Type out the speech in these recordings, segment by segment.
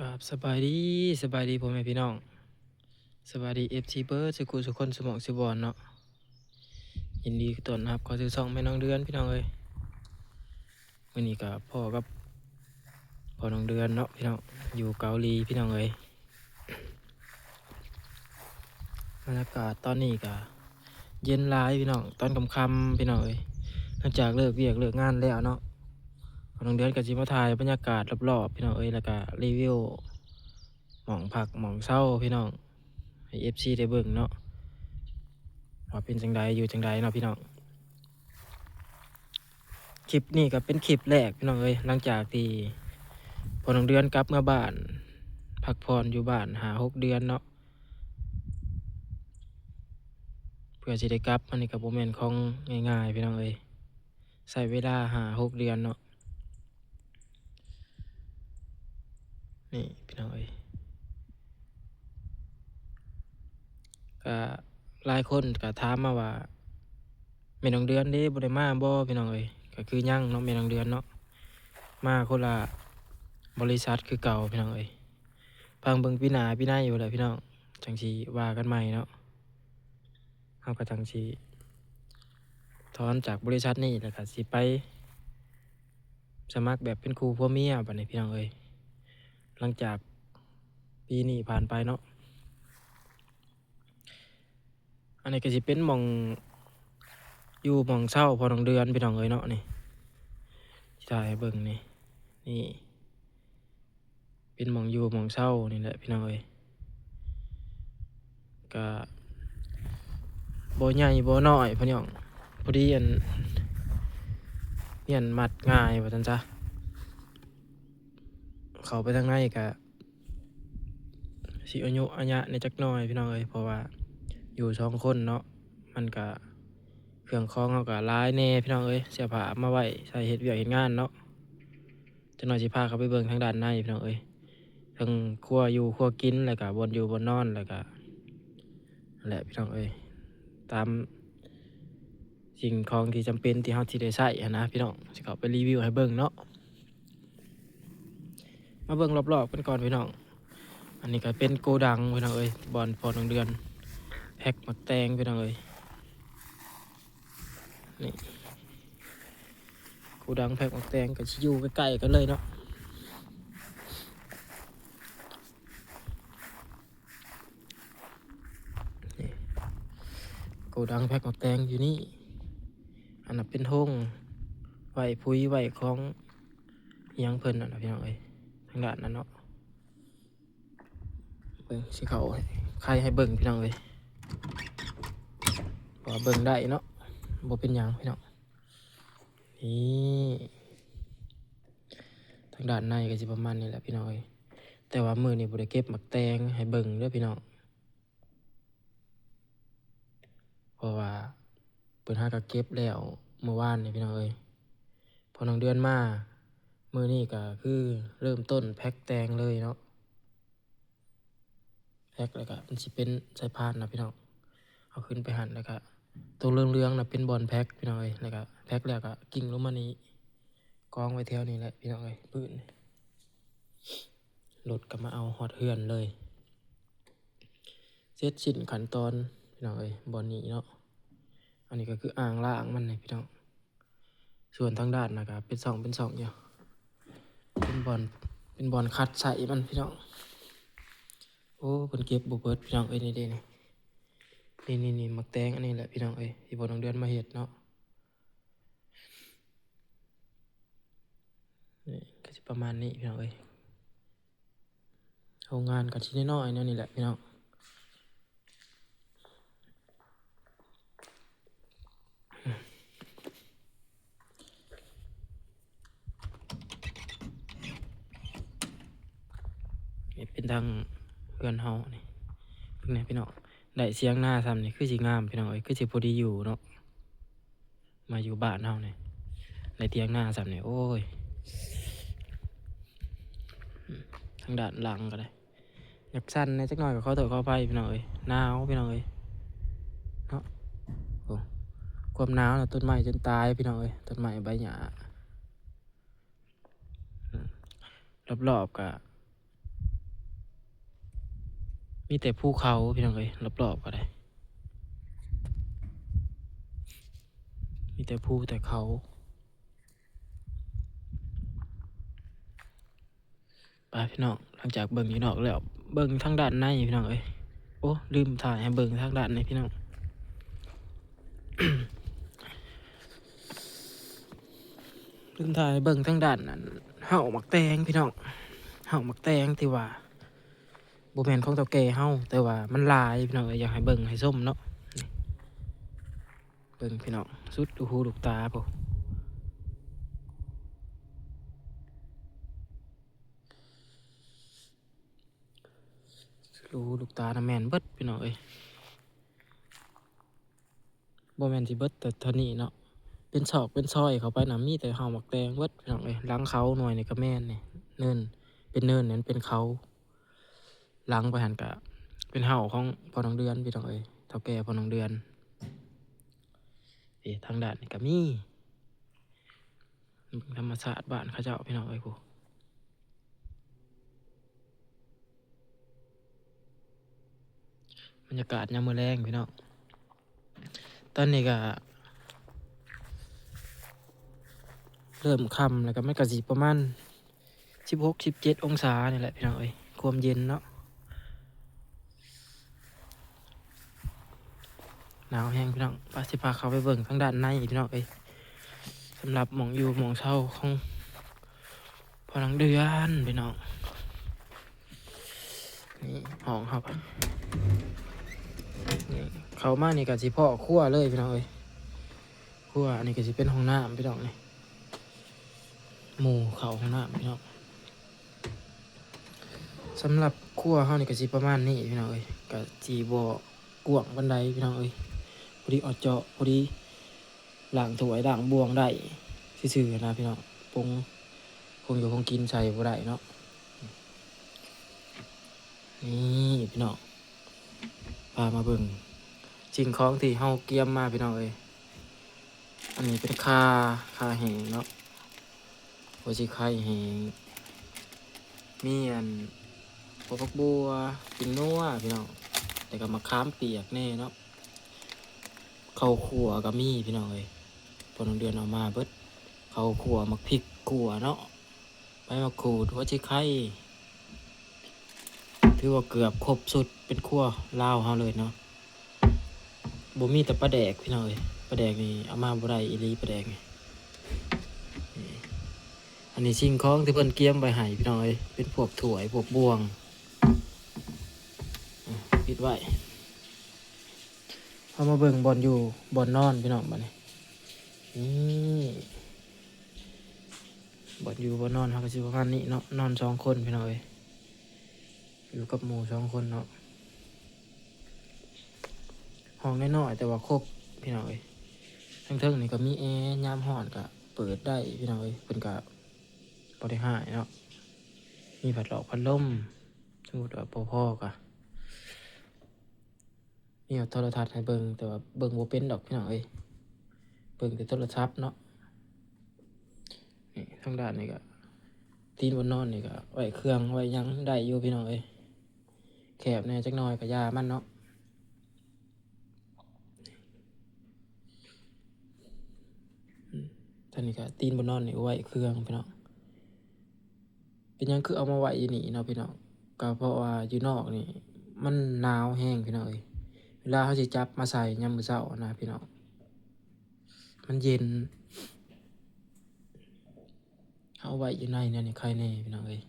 กับสบายดีพ่อแม่พี่น้องสบายดีFCเบิร์ดสุขุสุคนสมองสุบอนเนาะยินดีต้อนรับเข้าสู่ช่องแม่น้องเดือนพี่น้องเอ้ยวันนี้กับพ่อกับพ่อน้องเดือนเนาะพี่น้องอยู่เกาหลีพี่น้องเอ้ยบรรยากาศตอนนี้ก็เย็นร้ายพี่น้องตอนค่ำๆพี่น้องเอ้ยหลังจากเลิกเวียกเลิกงานแล้วเนาะพ่อน้องเดือนก็สิมาถ่ายบรรยากาศรอบๆพี่น้องเอ้ยแล้วก็รีวิวหม่องพักหม่องเช่าพี่น้องให้ FC ได้เบิ่งเนาะว่าเป็นจังใดอยู่จังใดเนาะพี่น้อง คลิปนี้ก็เป็นคลิปแรกพี่น้องเอ้ยหลังจากที่พอ1 เดือนกลับมาบ้านพักผ่อนอยู่บ้าน5-6 เดือนเนาะเพื่อสิได้กลับอันนี้ก็บ่แม่นของง่ายๆพี่น้องเอ้ยใช้เวลา5-6 เดือนเนาะนี่พี่น้องเอ้ยก็หลายคนก็ถามมาว่าแม่น้องเดือนเด้บ่ได้มาบ่พี่น้องเอ้ยก็คือยังเนาะแม่น้องเดือนเนาะมาคนละบริษัทคือเก่าพี่น้องเอ้ยฟังเบิ่งปีหน้าปีหน้าอยู่แหละพี่น้องจังสิว่ากันใหม่เนาะเฮาก็จังสิถอนจากบริษัทนี้แล้วก็สิไปสมัครแบบเป็นครูผัวเมียบัดนี้พี่น้องเอ้ยหลังจากปีนี้ผ่านไปเนาะอันนี้ก็สิเป็นหม่องอยู่หม่องเช่าพอน้องเดือนพี่น้องเอ้ยเนาะนี่สิถ่ายให้เบิ่งนี่เป็นหม่องอยู่หม่องเช่านี่แหละพี่น้องเอ้ยก็บ่ใหญ่บ่น้อยพี่น้องพอดีเมียนมัดง่ายว่าซั่นซะเข้าไปทางในก็สิอายุอาญะในจักหน่อยพี่น้องเอ้ยเพราะว่าอยู่2 คนเนาะมันก็เครื่องของเราก็หลายแหน่พี่น้องเอ้ยเสื้อผ้ามาไว้ใส่เฮ็ดเวียกเฮ็ดงานเนาะจักหน่อยสิพาเข้าไปเบิ่งทางด้านในพี่น้องเอ้ยเทิงครัวอยู่ครัวกินแล้วก็บ่อนอยู่บ่อนนอนแล้วก็นั่นแหละพี่น้องเอ้ยตามสิ่งของที่จำเป็นที่เราสิได้ใช้หั้นนะพี่น้องสิเข้าไปรีวิวให้เบิ่งเนาะมาเบิ่งรอบๆกันก่อนพี่น้องอันนี้ก็เป็นโกดังพี่น้องเอ้ยบ่อนพอน้องเดือนแพ็คหมักแตงพี่น้องเอ้ยนี่โกดังแพ็คหมักแตงก็สิอยู่ใกล้ๆกันเลยเนาะนี่โกดังแพ็คหมักแตงอยู่นี่อันนั้นเป็นห้องไว้พุ้ยไว้ของอิหยังเพิ่นน่ะนะพี่น้องเอ้ยทางด้านนั้นเนาะเบิ่งสิเข้าใครให้เบิ่งพี่น้องเอ้ยเพราะว่าเบิ่งได้เนาะบ่เป็นหยังพี่น้องนี่ทางด้านในก็สิประมาณนี้แหละพี่น้องเอ้ยแต่ว่ามื้อนี้บ่ได้เก็บหมักแตงให้เบิ่งเด้อพี่น้องเพราะว่าเพิ่นหาก็เก็บแล้วเมื่อวานนี่พี่น้องเอ้ยพอน้องเดือนมามื้อนี้ก็คือเริ่มต้นแพ็คแตงเลยเนาะแพ็คแล้วก็มันสิเป็นสายพานนะพี่น้องเอาขึ้นไปหั่นแล้วก็ตรงเหลืองๆน่ะเป็นบอลแพ็คพี่น้องเอ้ยแล้วก็แพ็คแล้วก็กิ้งลงมานี่กองไว้แถวนี้แหละพี่น้องเอ้ยปื้นรถก็มาเอาฮอดเฮือนเลยเสร็จสิ้นขั้นตอนพี่น้องเอ้ยบอลนี้เนาะอันนี้ก็คืออ่างล้างมันนี่พี่น้องส่วนทางด้านนะครับเป็นสองอยู่เป็นบอลเป็นบอลคัดใส่มันพี่น้องโอ้เพิ่นเก็บบ่เบิดพี่น้องเอ้ยนี่เด้นี่มักแตงอันนี้แหละพี่น้องเอ้ยที่บ่ต้องเดือนมาเฮ็ดเนาะนี่ก็สิประมาณนี้พี่น้องเอ้ยโรงงานก็สิน้อยๆแนวนี้แหละพี่น้องนี่เป็นทางเฮือนเฮานี่เพิ่นนี่พี่น้องได้เสียงหน้าซ้ำนี่คือสิงามพี่น้องเอ้ยคือสิพอดีอยู่เนาะมาอยู่บ้านเฮานี่ได้เถียงหน้าซ้ำนี่โอ้ยทางด้านหลังก็ได้อยากสั่นแหน่จักหน่อยก็ขอโทษขออภัยพี่น้องเอ้ยหนาวพี่น้องเอ้ยเนาะโอ้ความหนาวน่ะต้นไม้จนตายพี่น้องเอ้ยต้นไม้ใบหญ้ารอบๆก็ มีแต่ภูเขาพี่น้องเอ้ยรอบๆก็ได้มีแต่ภูแต่เขาไปพี่น้องหลังจากเบิ่งอยู่นอกแล้วเบิ่งทางด้านในพี่น้องเอ้ยโอ้ลืมถ่ายให้เบิ่งทางด้านในพี่น้อง ลืมถ่ายให้เบิ่งทางด้านนั้นเห่าหมักแตงพี่น้องเห่าหมักแตงที่ว่าบ่แม่นของเฒ่าแก่เฮาแต่ว่ามันหลายพี่น้องเอ้ยอยากให้เบิ่งให้ส้มเนาะนี่เบิ่งพี่น้องสุดหูลูกตาพุรูลูกตาน่ะแม่นเบิดพี่น้องเอ้ยบ่แม่นสิเบิดแต่เท่านี้เนาะเป็นศอกเป็นซอยเข้าไปน่ะมีแต่เห่าหมักแตงเบิดพี่น้องเอ้ยหลังเขาหน่อยนี่ก็แม่นนี่เนินเป็นเนินนั้นเป็นเขาหลังไปหันกะเป็นเห่าของพ่อน้องเดือนพี่น้องเอ้ยเฒ่าแก่พ่อน้องเดือนทางด้านนี่ก็มีธรรมชาติบ้านเขาเจ้าพี่น้องเอ้ยกูบรรยากาศยามมื้อแลงพี่น้องตอนนี้ก็เริ่มค่ำแล้วก็มันก็สิประมาณ16-17องศานี่แหละพี่น้องเอ้ยความเย็นเนาะหนาวแห้งพี่น้องป้าสิพาเขาไปเบิ่งทางด้านในพี่น้องเอ้ยสำหรับหม่องอยู่หม่องเช่าของพ่อน้องเดือนพี่น้องนี่ห้องครับนี่เขามานี่ก็สิพ่อครัวเลยพี่น้องเอ้ยครัวอันนี้ก็สิเป็นห้องน้ำพี่น้องนี่หมู่เขาห้องน้ำพี่น้องสำหรับครัวเฮานี่ก็สิประมาณนี้พี่น้องเอ้ยก็สิบ่กว้างปานใดพี่น้องเอ้ยพอดีเอาเจาะพอดีล้างถ้วยล้างบวงได้ซื่อๆนะพี่น้องปรุงคงอยู่คงกินใส่บ่ได้เนาะนี่พี่น้องพามาเบิ่งสิ่งของที่เฮาเตรียมมาพี่น้องเอ้ยอันนี้เป็นคาแห้งเนาะโอชิไข่แห้งมีอันพวกผักบัวปิงนัวพี่น้องแต่ก็มะขามเปียกแน่เนาะข้าวคั่วก็มีพี่น้องเอ้ยพอน้องเดือนเอามาเบิดข้าวคั่วมักพริกขั่วเนาะใบมะกรูดหัวชิไข่ถือว่าเกือบครบสุดเป็นครัวลาวเฮาเลยเนาะบ่มีแต่ปลาแดกพี่น้องเอ้ยปลาแดกนี่เอามาบ่ได้อีหลีปลาแดกนี่อันนี้สิ่งของที่เพิ่นเตรียมไว้ให้พี่น้องเอ้ยเป็นพวกถ้วยพวกบวงปิดไว้เอามาเบิ่งบอลอยู่บอลนอนพี่น้องบัดนี้นี่บอลอยู่บอลนอนเฮาก็สิประมาณนี้เนาะนอน2คนพี่น้องเอ้ยอยู่กับหมู่2คนเนาะห้องน้อยๆแต่ว่าครบพี่น้องเอ้ยทั้งเทิงนี่ก็มีแอร์ยามร้อนก็เปิดได้พี่น้องเอ้ยเพิ่นก็บ่ได้ให้เนาะมีพัดลมสมมุติว่าพอๆก็มีโทรทัศน์ให้เบิ่งแต่ว่าเบิ่งบ่เป็นดอกพี่น้องเอ้ยเบิ่งแต่โทรศัพท์เนาะนี่ทางด้านนี่ก็ตีนบนนอนนี่ก็ไว้เครื่องไว้หยังได้อยู่พี่น้องเอ้ยแคบแหน่จักหน่อยก็ยามันเนาะท่านนี่ก็ตีนบนนอนนี่ไว้เครื่องพี่น้องเป็นหยังคือเอามาไว้อยู่นี่เนาะพี่น้องก็เพราะว่าอยู่นอกนี่มันหนาวแห้งพี่น้องเอ้ยเวลาเขาสิจับมาใส่ยามมื้อเช้านะพี่น้องมันเย็นเอาไว้อยู่ในเนี่ยนี่ใครแน่พี่น้องเอ้ย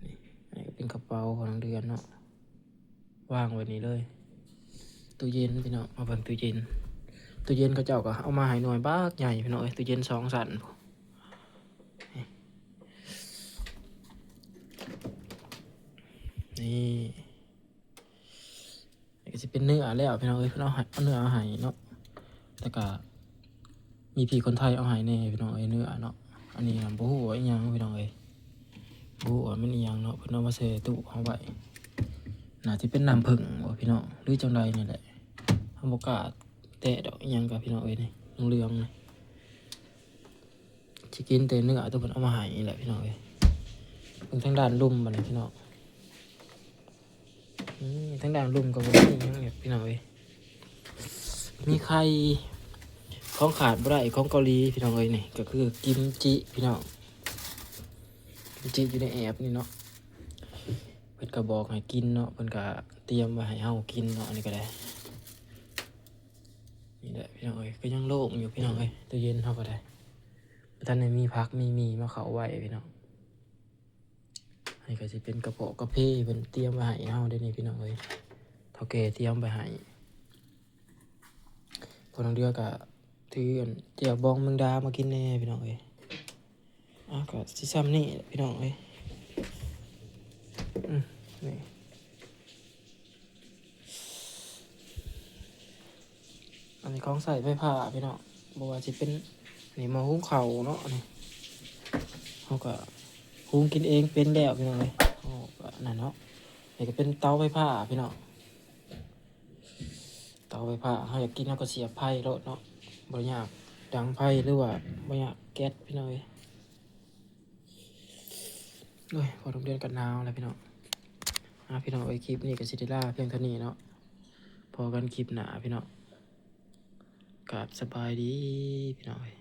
นี่อันนี้ก็เป็นกระเป๋าของเดือนเนาะวางไว้นี่เลยตู้เย็นพี่น้องมาเบิ่งตู้เย็นเขาเจ้าก็เอามาให้หน่วยบักใหญ่พี่น้องเอ้ยตู้เย็น2 สั่นนี่นี่ก็สิเป็นเนื้อแล้วพี่น้องเอ้ยเพิ่นเอาเนื้อเอาให้เนาะแต่ก็มีพี่คนไทยเอาให้แน่พี่น้องเอ้ยเนื้อเนาะอันนี้บ่ฮู้ว่าอิหยังพี่น้องเอ้ยบ่ฮู้ว่ามันอิหยังเนาะเพิ่นเอามาใส่ตู้เอาไว้น่าสิเป็นน้ำผึ้งบ่พี่น้องหรือจังใดนี่แหละเฮาบ่กล้าแตะดอกอิหยังกับพี่น้องเอ้ยนี่เหลืองๆนี่สิกินแต่เนื้อตัวเพิ่นเอามาให้นี่แหละพี่น้องเอ้ยเบิ่งทางด้านลุ่มบัดนี้พี่น้อง นี่ทั้งด่างลุ่มกับบ่มีหยังเนี่ยพี่น้องเอ้ยมีไข่ของขาดบ่ได้ของเกาหลีพี่น้องเอ้ยนี่ก็คือกิมจิพี่น้องกิมจิอยู่ในแอปนี่เนาะเพิ่นก็บอกให้กินเนาะเพิ่นก็เตรียมไว้ให้เฮากินเนาะอันนี้ก็ได้นี่แหละพี่น้องเอ้ยก็ยังโล่งอยู่พี่น้องเอ้ยตู้เย็นเฮาก็ได้ท่านได้มีผักมีหมี่มาเข้าไว้พี่น้องอันนี้ก็สิเป็นกระเพาะกระเพาะเพิ่นเตรียมไว้ให้เฮาได้นี่พี่น้องเอ้ยเฒ่าแก่เตรียมไว้ให้พอน้องเดือก็ถืออันเจียวบองเมืองดามากินแน่พี่น้องเอ้ยก็สิซ้ำนี่แหละพี่น้องเอ้ยนี่อันนี้ของใส่ไฟผ้าพี่น้องบ่ว่าสิเป็นนี่หม้อหุงข้าวเนาะนี่เฮาก็หุงกินเองเป็นแล้วพี่น้องเอ้ยเฮาก็นั่นเนาะนี่ก็เป็นเตาไฟผ้าพี่น้องเตาไฟผ้าเฮาอยากกินเฮาก็เสียบไฟโลดเนาะบ่ยากดังไฟหรือว่าบ่ยากแก๊สพี่น้องเอ้ยโอ้ยพอโรงเรียนกันหนาวแล้วพี่น้องพี่น้องเอ้ยคลิปนี้ก็สิได้ลาเพียงเท่านี้เนาะพอกันคลิปหน้าพี่น้องกราบสบายดีพี่น้องเอ้ย